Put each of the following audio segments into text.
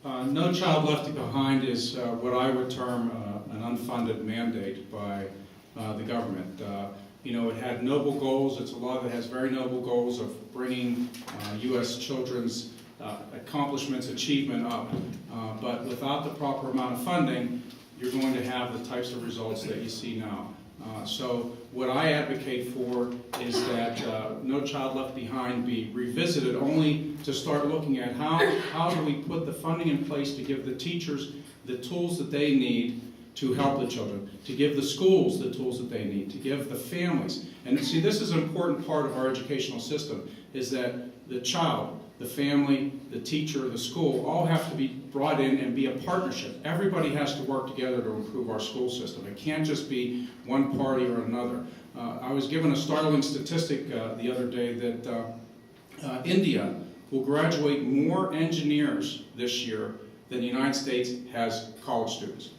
No Child Left Behind is what I would term an unfunded mandate by the government. It had noble goals. It's a law that has very noble goals of bringing U.S. children's accomplishments, achievement up. But without the proper amount of funding, you're going to have the types of results that you see now. So what I advocate for is that No Child Left Behind be revisited, only to start looking at how do we put the funding in place to give the teachers the tools that they need to help the children, to give the schools the tools that they need, to give the families. And see, this is an important part of our educational system, is that the child, the family, the teacher, the school, all have to be brought in and be a partnership. Everybody has to work together to improve our school system. It can't just be one party or another. I was given a startling statistic the other day that India will graduate more engineers this year than the United States has college students.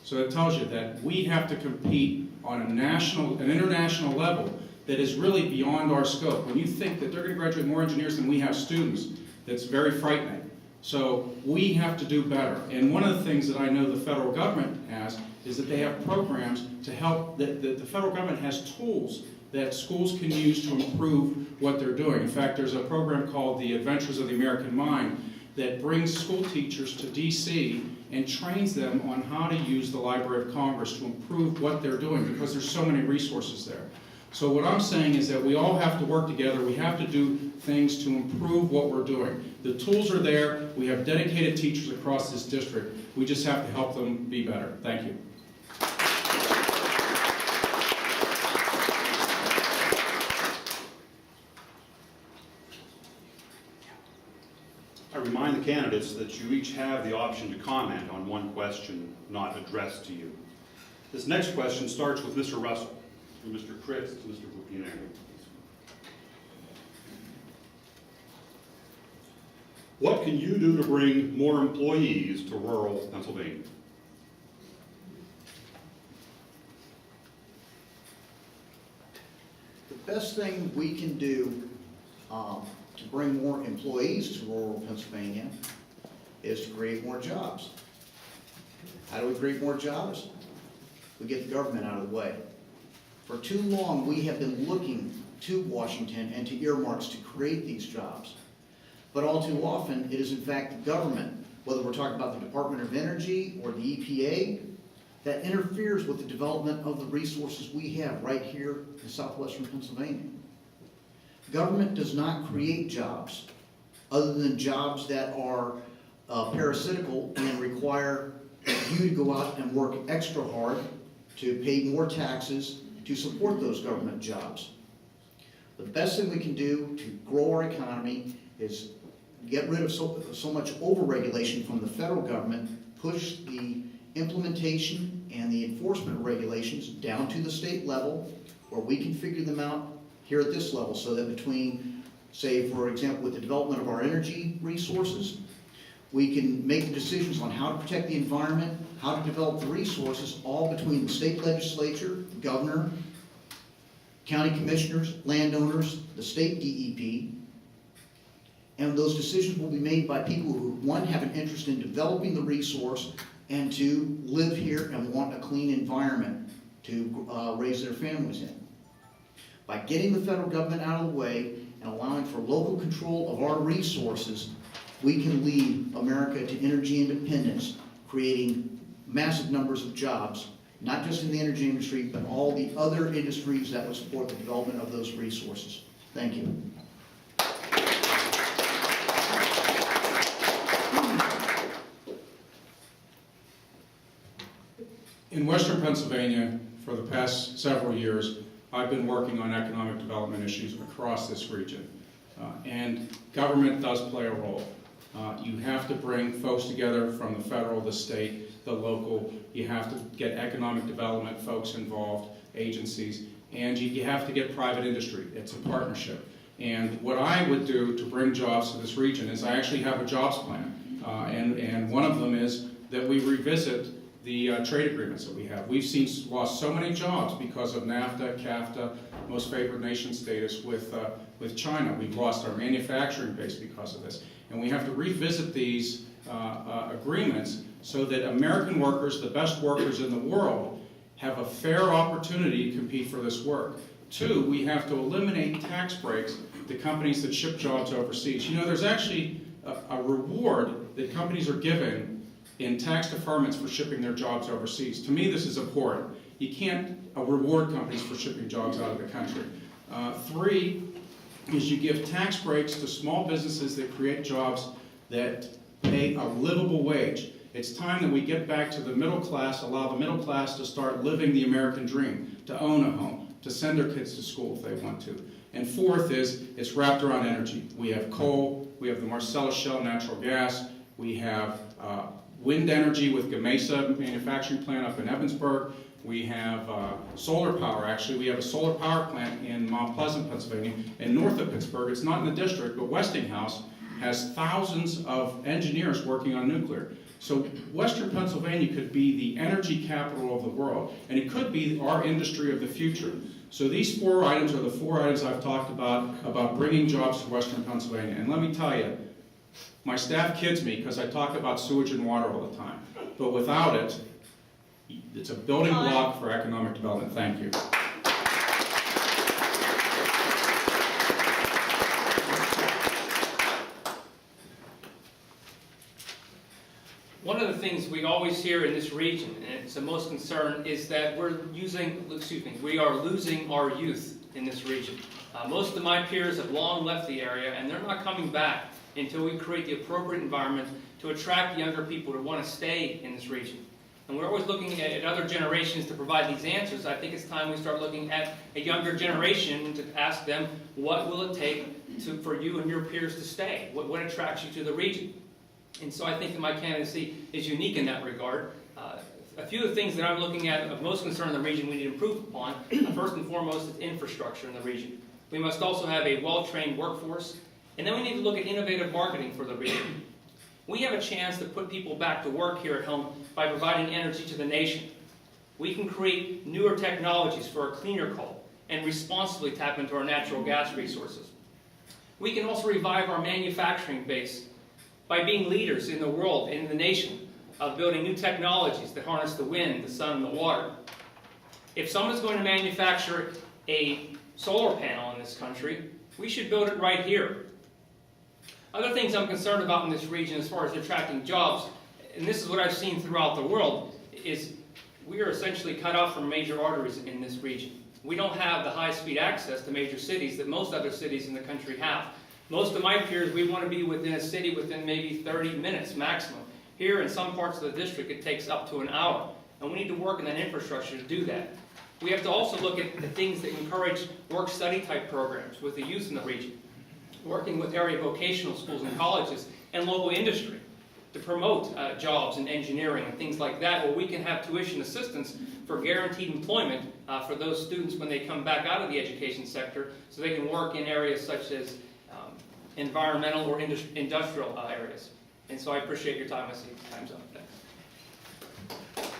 So it tells you that we have to compete on an international level that is really beyond our scope. When you think that they're going to graduate more engineers than we have students, that's very frightening. So we have to do better. And one of the things that I know the federal government has is that they have programs to help, the federal government has tools that schools can use to improve what they're doing. In fact, there's a program called the Adventures of the American Mind that brings school teachers to DC and trains them on how to use the Library of Congress to improve what they're doing, because there's so many resources there. So what I'm saying is that we all have to work together. We have to do things to improve what we're doing. The tools are there. We have dedicated teachers across this district. We just have to help them be better. Thank you. I remind the candidates that you each have the option to comment on one question not addressed to you. This next question starts with Mr. Russell, from Mr. Kritz to Mr. Bukina. What can you do to bring more employees to rural Pennsylvania? The best thing we can do to bring more employees to rural Pennsylvania is to create more jobs. How do we create more jobs? We get the government out of the way. For too long, we have been looking to Washington and to earmarks to create these jobs. But all too often, it is in fact the government, whether we're talking about the Department of Energy or the EPA, that interferes with the development of the resources we have right here in southwestern Pennsylvania. Government does not create jobs other than jobs that are parasitical and require you to go out and work extra hard to pay more taxes to support those government jobs. The best thing we can do to grow our economy is get rid of so much over-regulation from the federal government, push the implementation and the enforcement of regulations down to the state level, where we can figure them out here at this level, so that between, say, for example, with the development of our energy resources, we can make the decisions on how to protect the environment, how to develop the resources, all between the state legislature, the governor, county commissioners, landowners, the state DEP, and those decisions will be made by people who, one, have an interest in developing the resource, and two, live here and want a clean environment to raise their families in. By getting the federal government out of the way and allowing for local control of our resources, we can lead America to energy independence, creating massive numbers of jobs, not just in the energy industry, but all the other industries that would support the development of those resources. Thank you. In Western Pennsylvania, for the past several years, I've been working on economic development issues across this region. And government does play a role. You have to bring folks together from the federal, the state, the local. You have to get economic development folks involved, agencies, and you have to get private industry. It's a partnership. And what I would do to bring jobs to this region is I actually have a jobs plan. And one of them is that we revisit the trade agreements that we have. We've lost so many jobs because of NAFTA, CAFTA, most favored nation status with China. We've lost our manufacturing base because of this. And we have to revisit these agreements so that American workers, the best workers in the world, have a fair opportunity to compete for this work. Two, we have to eliminate tax breaks to companies that ship jobs overseas. You know, there's actually a reward that companies are given in tax deferments for shipping their jobs overseas. To me, this is abhorrent. You can't reward companies for shipping jobs out of the country. Three is you give tax breaks to small businesses that create jobs that pay a livable wage. It's time that we get back to the middle class, allow the middle class to start living the American dream, to own a home, to send their kids to school if they want to. And fourth is, it's wrapped around energy. We have coal, we have the Marcellus Shale natural gas, we have wind energy with Gamesa manufacturing plant up in Evansburg, we have solar power, actually. We have a solar power plant in Mount Pleasant, Pennsylvania, and north of Pittsburgh. It's not in the district, but Westinghouse has thousands of engineers working on nuclear. So Western Pennsylvania could be the energy capital of the world, and it could be our industry of the future. So these 4 items are the 4 items I've talked about bringing jobs to Western Pennsylvania. And let me tell you, my staff kids me because I talk about sewage and water all the time. But without it, it's a building block for economic development. Thank you. One of the things we always hear in this region, and it's the most concern, is that we are losing our youth in this region. Most of my peers have long left the area, and they're not coming back until we create the appropriate environment to attract younger people to want to stay in this region. And we're always looking at other generations to provide these answers. I think it's time we start looking at a younger generation to ask them, what will it take for you and your peers to stay? What attracts you to the region? And so I think that my candidacy is unique in that regard. A few of the things that I'm looking at of most concern in the region we need to improve upon, first and foremost, is infrastructure in the region. We must also have a well-trained workforce, and then we need to look at innovative marketing for the region. We have a chance to put people back to work here at home by providing energy to the nation. We can create newer technologies for a cleaner coal and responsibly tap into our natural gas resources. We can also revive our manufacturing base by being leaders in the world, in the nation, of building new technologies that harness the wind, the sun, and the water. If someone's going to manufacture a solar panel in this country, we should build it right here. Other things I'm concerned about in this region as far as attracting jobs, and this is what I've seen throughout the world, is we are essentially cut off from major arteries in this region. We don't have the high-speed access to major cities that most other cities in the country have. Most of my peers, we want to be within a city within maybe 30 minutes maximum. Here in some parts of the district, it takes up to an hour. And we need to work in that infrastructure to do that. We have to also look at the things that encourage work-study type programs with the youth in the region. Working with area vocational schools and colleges and local industry to promote jobs in engineering and things like that, where we can have tuition assistance for guaranteed employment for those students when they come back out of the education sector, so they can work in areas such as environmental or industrial areas. And so I appreciate your time. I see time's up. Thanks.